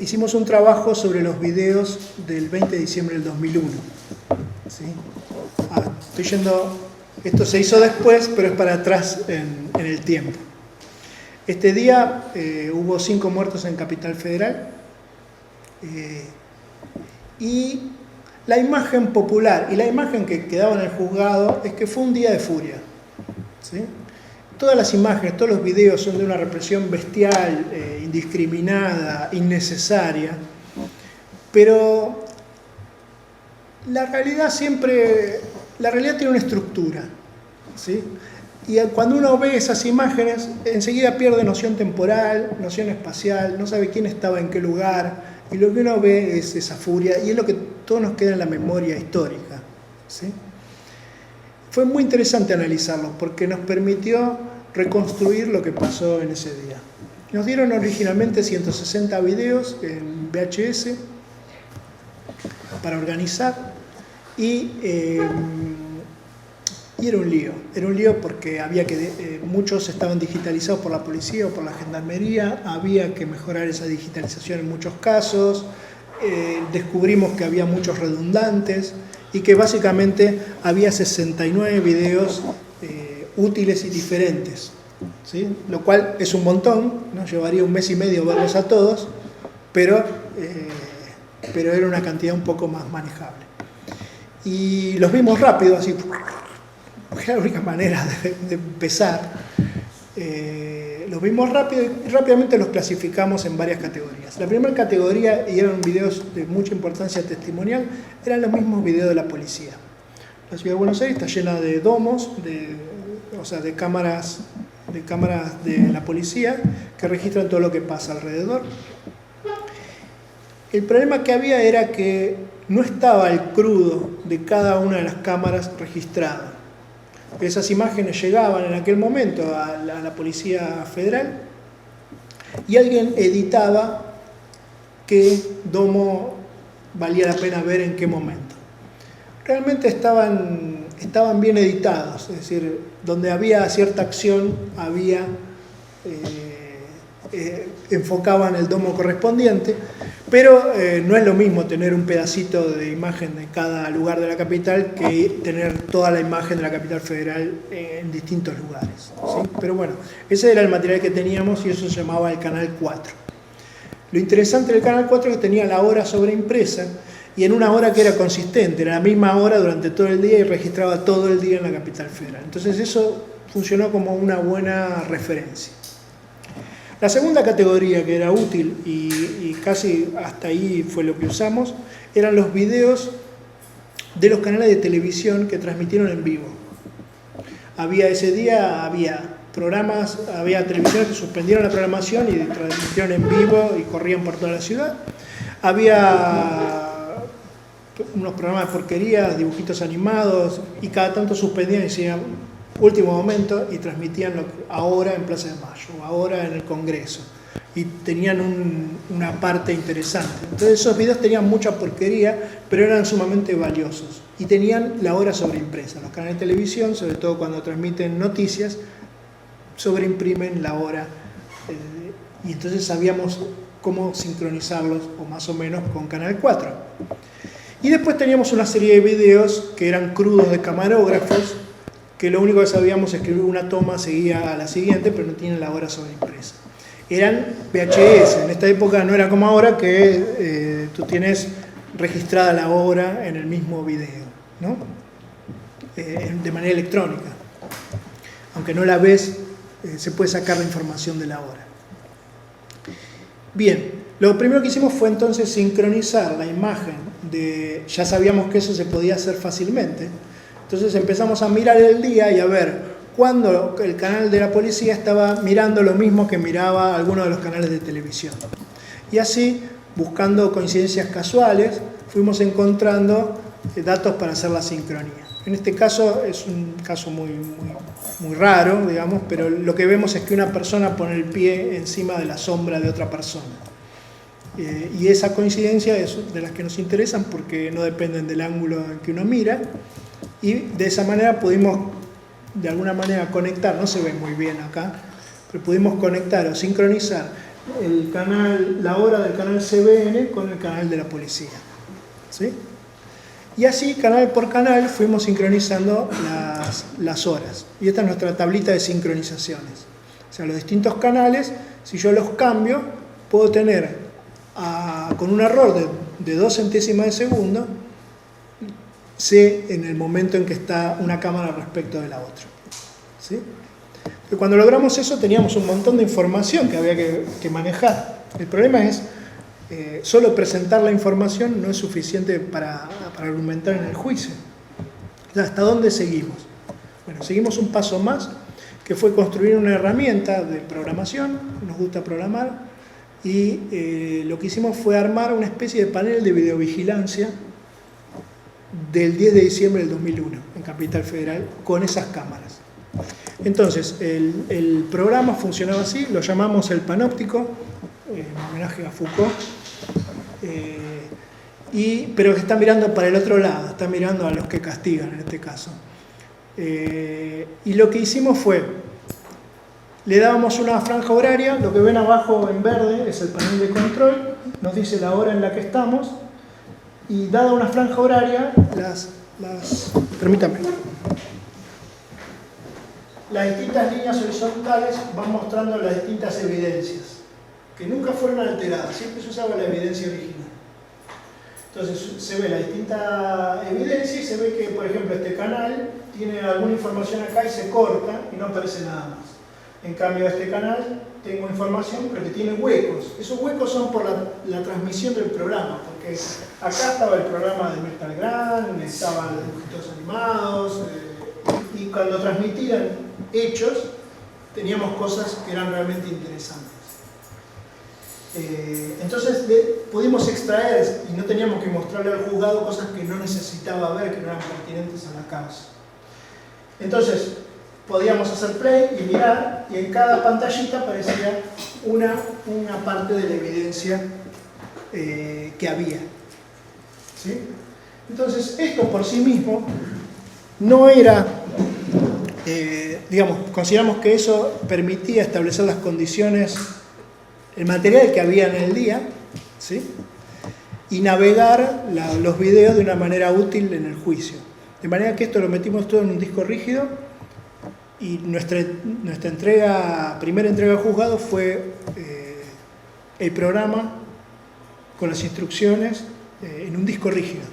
hicimos un trabajo sobre los videos del 20 de diciembre del 2001. ¿Sí? Estoy yendo, esto se hizo después, pero es para atrás en el tiempo. Este día hubo 5 muertos en Capital Federal, y la imagen popular y la imagen que quedaba en el juzgado es que fue un día de furia. ¿Sí? Todas las imágenes, todos los videos son de una represión bestial, indiscriminada, innecesaria, pero la realidad tiene una estructura. ¿Sí? Y cuando uno ve esas imágenes, enseguida pierde noción temporal, noción espacial, no sabe quién estaba en qué lugar, y lo que uno ve es esa furia, y es lo que todo nos queda en la memoria histórica. ¿Sí? Fue muy interesante analizarlo, porque nos permitió reconstruir lo que pasó en ese día. Nos dieron originalmente 160 videos en VHS para organizar, y era un lío porque muchos estaban digitalizados por la policía o por la gendarmería, había que mejorar esa digitalización en muchos casos, descubrimos que había muchos redundantes, y que básicamente había 69 videos útiles y diferentes, ¿sí? Lo cual es un montón, ¿no? Llevaría un mes y medio verlos a todos, pero era una cantidad un poco más manejable. Y los vimos rápido, así, porque era la única manera de empezar. Los vimos rápido y rápidamente los clasificamos en varias categorías. La primera categoría, y eran videos de mucha importancia testimonial, eran los mismos videos de la policía. La ciudad de Buenos Aires está llena de domos, de cámaras de la policía que registran todo lo que pasa alrededor. El problema que había era que no estaba el crudo de cada una de las cámaras registrado. Esas imágenes llegaban en aquel momento a la Policía Federal y alguien editaba qué domo valía la pena ver en qué momento. Realmente estaban bien editados, es decir, donde había cierta acción, enfocaban el domo correspondiente, pero no es lo mismo tener un pedacito de imagen de cada lugar de la capital que tener toda la imagen de la capital federal en distintos lugares, ¿sí? Pero bueno, ese era el material que teníamos y eso se llamaba el Canal 4. Lo interesante del Canal 4 es que tenía la hora sobreimpresa y en una hora que era consistente, era la misma hora durante todo el día y registraba todo el día en la capital federal. Entonces eso funcionó como una buena referencia. La segunda categoría que era útil y casi hasta ahí fue lo que usamos, eran los videos de los canales de televisión que transmitieron en vivo. Ese día había programas, había televisiones que suspendieron la programación y transmitieron en vivo y corrían por toda la ciudad. Había unos programas de porquerías, dibujitos animados, y cada tanto suspendían y decían último momento y transmitían ahora en Plaza de Mayo o ahora en el Congreso y tenían una parte interesante. Entonces esos videos tenían mucha porquería, pero eran sumamente valiosos y tenían la hora sobreimpresa. Los canales de televisión, sobre todo cuando transmiten noticias, sobreimprimen la hora y entonces sabíamos cómo sincronizarlos o más o menos con Canal 4. Y después teníamos una serie de videos que eran crudos de camarógrafos, que lo único que sabíamos es que una toma seguía a la siguiente, pero no tienen la hora sobreimpresa. Eran VHS, en esta época no era como ahora que tú tienes registrada la hora en el mismo video, ¿no? De manera electrónica. Aunque no la ves, se puede sacar la información de la hora. Bien, lo primero que hicimos fue entonces sincronizar la imagen ya sabíamos que eso se podía hacer fácilmente. Entonces empezamos a mirar el día y a ver cuándo el canal de la policía estaba mirando lo mismo que miraba alguno de los canales de televisión. Y así, buscando coincidencias casuales, fuimos encontrando datos para hacer la sincronía. En este caso es un caso muy raro, digamos, pero lo que vemos es que una persona pone el pie encima de la sombra de otra persona. Y esa coincidencia es de las que nos interesan porque no dependen del ángulo en que uno mira. Y de esa manera pudimos, de alguna manera, conectar, no se ve muy bien acá, pero pudimos conectar o sincronizar la hora del canal CBN con el canal de la policía, ¿sí? Y así, canal por canal, fuimos sincronizando las horas. Y esta es nuestra tablita de sincronizaciones. O sea, los distintos canales, si yo los cambio, puedo tener, con un error de 2 centésimas de segundo, sé en el momento en que está una cámara respecto de la otra, ¿sí? Y cuando logramos eso teníamos un montón de información que había que manejar. El problema es solo presentar la información no es suficiente para argumentar en el juicio. O sea, ¿hasta dónde seguimos? Bueno, seguimos un paso más, que fue construir una herramienta de programación. Nos gusta programar y lo que hicimos fue armar una especie de panel de videovigilancia del 10 de diciembre del 2001 en Capital Federal con esas cámaras. Entonces, el programa funcionaba así, lo llamamos el panóptico, en homenaje a Foucault, pero que está mirando para el otro lado, está mirando a los que castigan en este caso. Y lo que hicimos fue, le dábamos una franja horaria, lo que ven abajo en verde es el panel de control, nos dice la hora en la que estamos, y dada una franja horaria, Permítame. Las distintas líneas horizontales van mostrando las distintas evidencias, que nunca fueron alteradas, siempre se usaba la evidencia original. Entonces se ve la distinta evidencia y se ve que, por ejemplo, este canal tiene alguna información acá y se corta y no aparece nada más. En cambio, este canal tengo información pero que tiene huecos. Esos huecos son por la transmisión del programa, porque acá estaba el programa de Mirta Legrand, estaban los dibujitos animados, y cuando transmitían hechos teníamos cosas que eran realmente interesantes. Entonces pudimos extraer y no teníamos que mostrarle al juzgado cosas que no necesitaba ver, que no eran pertinentes a la causa. Entonces podíamos hacer play y mirar, y en cada pantallita aparecía una parte de la evidencia que había. ¿Sí? Entonces esto por sí mismo no era, digamos, consideramos que eso permitía establecer las condiciones, el material que había en el día, ¿sí? Y navegar los videos de una manera útil en el juicio. De manera que esto lo metimos todo en un disco rígido y nuestra primera entrega al juzgado fue el programa con las instrucciones en un disco rígido.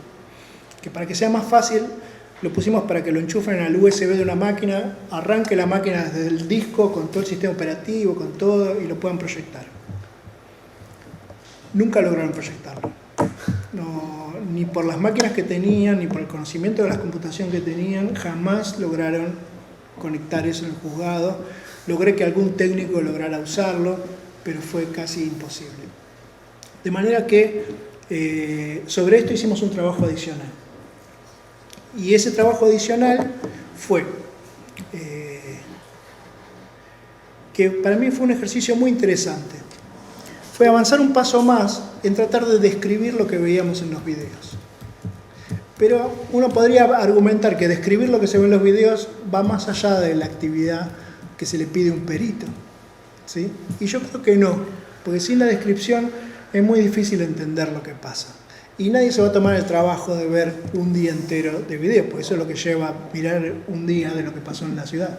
Que para que sea más fácil lo pusimos para que lo enchufen al USB de una máquina, arranque la máquina desde el disco con todo el sistema operativo, con todo, y lo puedan proyectar. Nunca lograron proyectarlo. No, ni por las máquinas que tenían, ni por el conocimiento de la computación que tenían, jamás lograron conectar eso en el juzgado. Logré que algún técnico lograra usarlo, pero fue casi imposible. De manera que sobre esto hicimos un trabajo adicional. Y ese trabajo adicional fue que para mí fue un ejercicio muy interesante. Fue avanzar un paso más en tratar de describir lo que veíamos en los videos. Pero uno podría argumentar que describir lo que se ve en los videos va más allá de la actividad que se le pide a un perito, ¿sí? Y yo creo que no, porque sin la descripción es muy difícil entender lo que pasa. Y nadie se va a tomar el trabajo de ver un día entero de video, porque eso es lo que lleva a mirar un día de lo que pasó en la ciudad,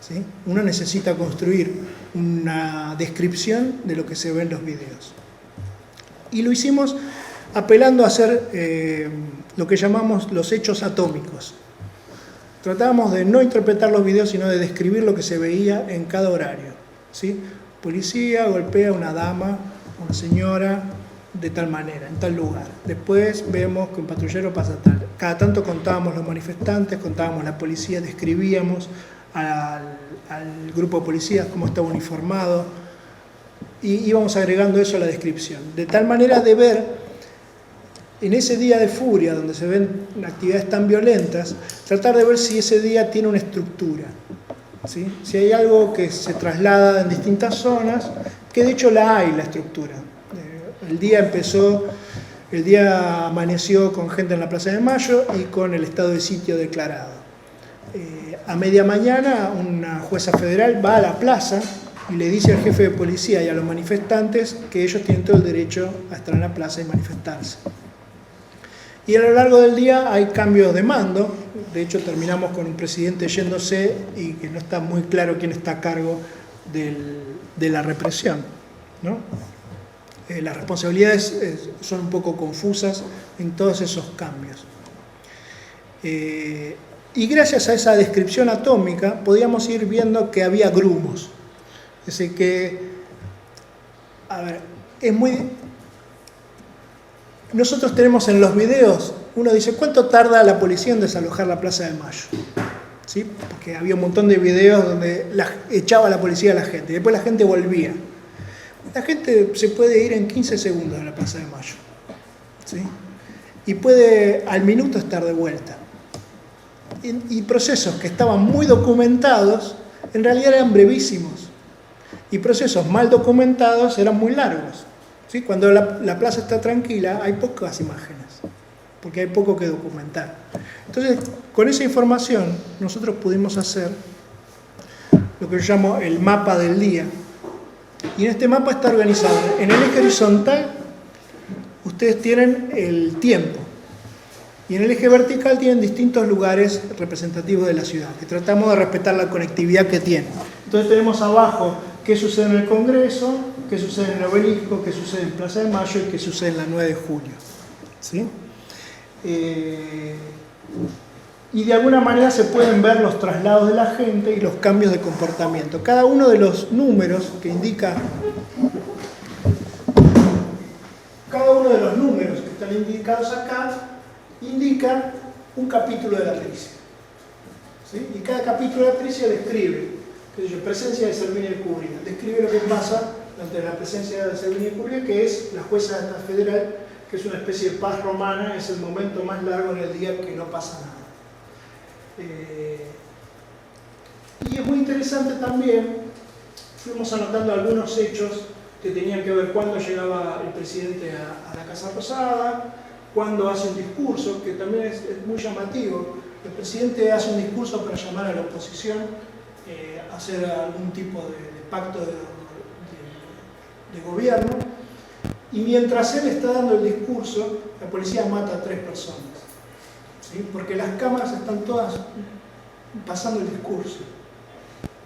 ¿sí? Uno necesita construir una descripción de lo que se ve en los videos. Y lo hicimos apelando a hacer lo que llamamos los hechos atómicos. Tratábamos de no interpretar los videos, sino de describir lo que se veía en cada horario, ¿sí? Policía golpea a una dama, una señora, de tal manera, en tal lugar. Después vemos que un patrullero pasa tal. Cada tanto contábamos los manifestantes, contábamos la policía, describíamos al grupo de policías cómo estaba uniformado y íbamos agregando eso a la descripción. De tal manera de ver, en ese día de furia, donde se ven actividades tan violentas, tratar de ver si ese día tiene una estructura, ¿sí? Si hay algo que se traslada en distintas zonas, que de hecho la hay, la estructura. El día amaneció con gente en la Plaza de Mayo y con el estado de sitio declarado. A media mañana una jueza federal va a la plaza y le dice al jefe de policía y a los manifestantes que ellos tienen todo el derecho a estar en la plaza y manifestarse. Y a lo largo del día hay cambios de mando. De hecho terminamos con un presidente yéndose y que no está muy claro quién está a cargo de la represión, ¿no? Las responsabilidades son un poco confusas en todos esos cambios. Y gracias a esa descripción atómica podíamos ir viendo que había grumos. Es decir, que, a ver, nosotros tenemos en los videos, uno dice, ¿cuánto tarda la policía en desalojar la Plaza de Mayo? ¿Sí? Porque había un montón de videos donde echaba la policía a la gente y después la gente volvía. La gente se puede ir en 15 segundos de la Plaza de Mayo, ¿sí? Y puede al minuto estar de vuelta. Y procesos que estaban muy documentados, en realidad eran brevísimos. Y procesos mal documentados eran muy largos, ¿sí? Cuando la plaza está tranquila hay pocas imágenes, porque hay poco que documentar. Entonces, con esa información nosotros pudimos hacer lo que yo llamo el mapa del día. Y en este mapa está organizado. En el eje horizontal ustedes tienen el tiempo. Y en el eje vertical tienen distintos lugares representativos de la ciudad, que tratamos de respetar la conectividad que tienen. Entonces tenemos abajo qué sucede en el Congreso, qué sucede en el Obelisco, qué sucede en Plaza de Mayo y qué sucede en la 9 de Julio. ¿Sí? Y de alguna manera se pueden ver los traslados de la gente y los cambios de comportamiento. Cada uno de los números que indica, cada uno de los números que están indicados acá, indica un capítulo de la pericia. ¿Sí? Y cada capítulo de la pericia describe, qué sé yo, presencia de Servini de Cubría, describe lo que pasa ante la presencia de Servini de Cubría, que es la jueza de esta federal, que es una especie de paz romana, es el momento más largo en el día que no pasa nada. Y es muy interesante también, fuimos anotando algunos hechos que tenían que ver cuándo llegaba el presidente a la Casa Rosada, cuándo hace un discurso, que también es muy llamativo. El presidente hace un discurso para llamar a la oposición a hacer algún tipo de pacto de gobierno, y mientras él está dando el discurso, la policía mata a 3 personas. ¿Sí? Porque las cámaras están todas pasando el discurso.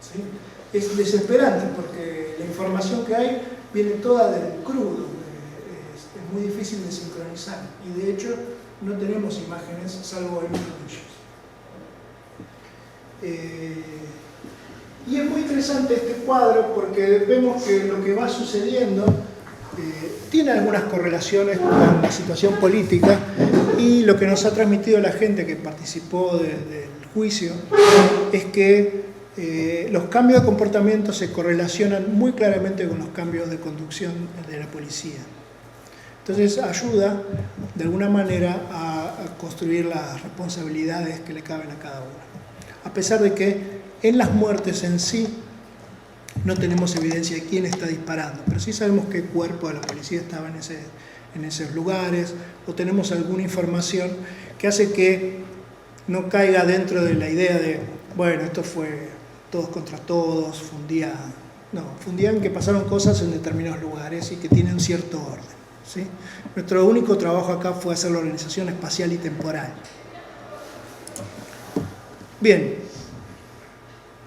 ¿Sí? Es desesperante porque la información que hay viene toda del crudo, es muy difícil de sincronizar y de hecho no tenemos imágenes salvo en ellos. Y es muy interesante este cuadro porque vemos que lo que va sucediendo tiene algunas correlaciones con la situación política, y lo que nos ha transmitido la gente que participó del juicio es que los cambios de comportamiento se correlacionan muy claramente con los cambios de conducción de la policía. Entonces ayuda de alguna manera a construir las responsabilidades que le caben a cada uno. A pesar de que en las muertes en sí no tenemos evidencia de quién está disparando, pero sí sabemos qué cuerpo de la policía estaba en esos lugares, o tenemos alguna información que hace que no caiga dentro de la idea de, bueno, esto fue todos contra todos, fue un día... No, fue un día en que pasaron cosas en determinados lugares y que tienen cierto orden. ¿Sí? Nuestro único trabajo acá fue hacer la organización espacial y temporal. Bien.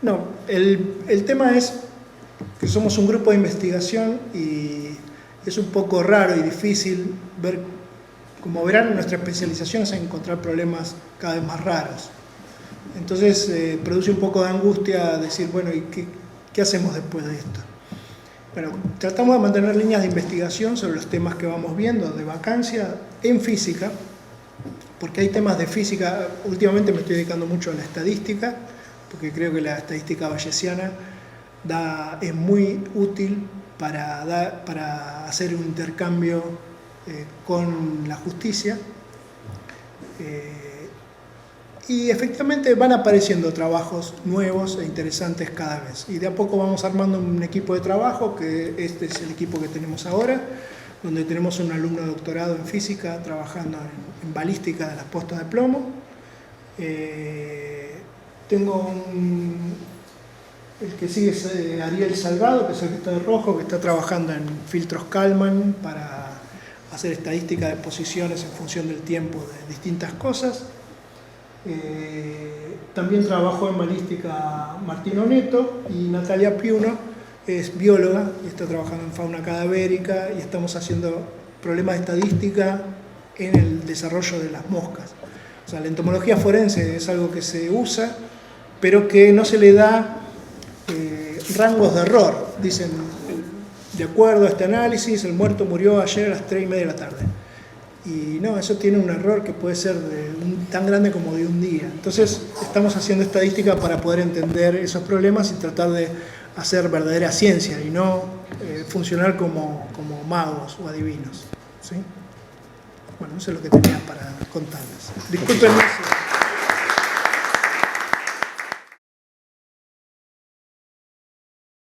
No, el tema es que somos un grupo de investigación y es un poco raro y difícil ver, como verán, nuestra especialización es en encontrar problemas cada vez más raros. Entonces produce un poco de angustia decir, bueno, ¿y qué hacemos después de esto? Bueno, tratamos de mantener líneas de investigación sobre los temas que vamos viendo de vacancia en física, porque hay temas de física. Últimamente me estoy dedicando mucho a la estadística, porque creo que la estadística bayesiana es muy útil para hacer un intercambio con la justicia. Y efectivamente van apareciendo trabajos nuevos e interesantes cada vez. Y de a poco vamos armando un equipo de trabajo, que este es el equipo que tenemos ahora, donde tenemos un alumno de doctorado en física trabajando en balística de las postas de plomo. Tengo el que sigue es Ariel Salgado, que es el que está de rojo, que está trabajando en filtros Kalman para hacer estadística de posiciones en función del tiempo de distintas cosas. También trabajó en balística Martino Neto, y Natalia Piuno es bióloga y está trabajando en fauna cadavérica, y estamos haciendo problemas de estadística en el desarrollo de las moscas. O sea, la entomología forense es algo que se usa, pero que no se le da rangos de error. Dicen, de acuerdo a este análisis, el muerto murió ayer a las 3:30 de la tarde. Y no, eso tiene un error que puede ser tan grande como de un día. Entonces estamos haciendo estadística para poder entender esos problemas y tratar de hacer verdadera ciencia y no funcionar como magos o adivinos. ¿Sí? Bueno, eso es lo que tenía para contarles. Discúlpenme.